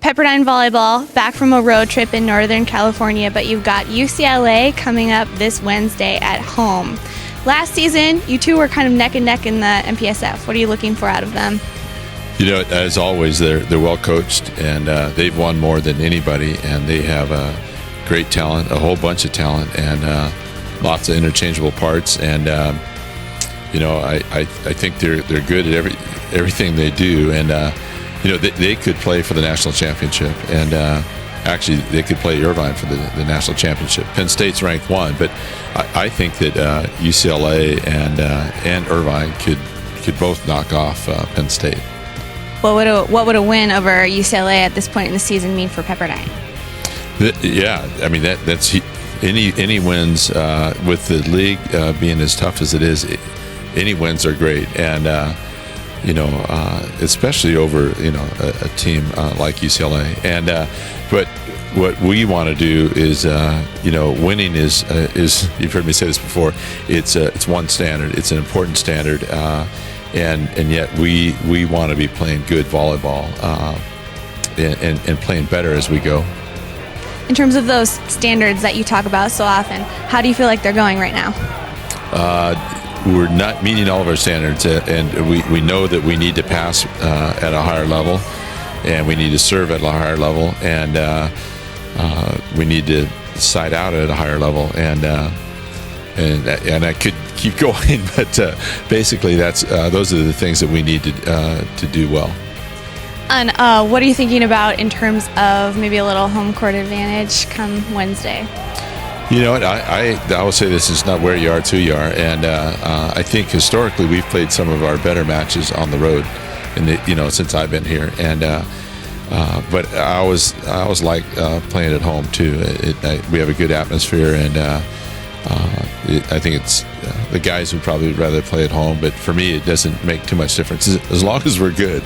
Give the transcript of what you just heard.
Pepperdine Volleyball back from a road trip in Northern California, but you've got UCLA coming up this Wednesday at home. Last season, you two were kind of neck and neck in the MPSF. What are you looking for out of them? You know, as always, they're well coached, and they've won more than anybody, and they have great talent, a whole bunch of talent, and lots of interchangeable parts. And you know, I think they're good at everything they do, and you know, they could play for the national championship, and actually they could play Irvine for the national championship. Penn State's ranked 1, but I think that UCLA and Irvine could both knock off Penn State. What would a win over UCLA at this point in the season mean for Pepperdine? Yeah, I mean that's any wins with the league being as tough as it is. Any wins are great, and you know, especially over a team like UCLA. And but what we want to do is winning is you've heard me say this before. It's one standard. It's an important standard. And yet we want to be playing good volleyball and playing better as we go. In terms of those standards that you talk about so often, how do you feel like they're going right now? We're not meeting all of our standards, and we know that we need to pass at a higher level, and we need to serve at a higher level, and we need to side out at a higher level, and I could keep going, but basically those are the things that we need to do well. And what are you thinking about in terms of maybe a little home court advantage come Wednesday? You know what, I will say this is not where you are to you are, and I think historically we've played some of our better matches on the road, since I've been here, and but I always like playing at home too. We have a good atmosphere, and I think it's the guys would probably rather play at home, but for me it doesn't make too much difference as long as we're good.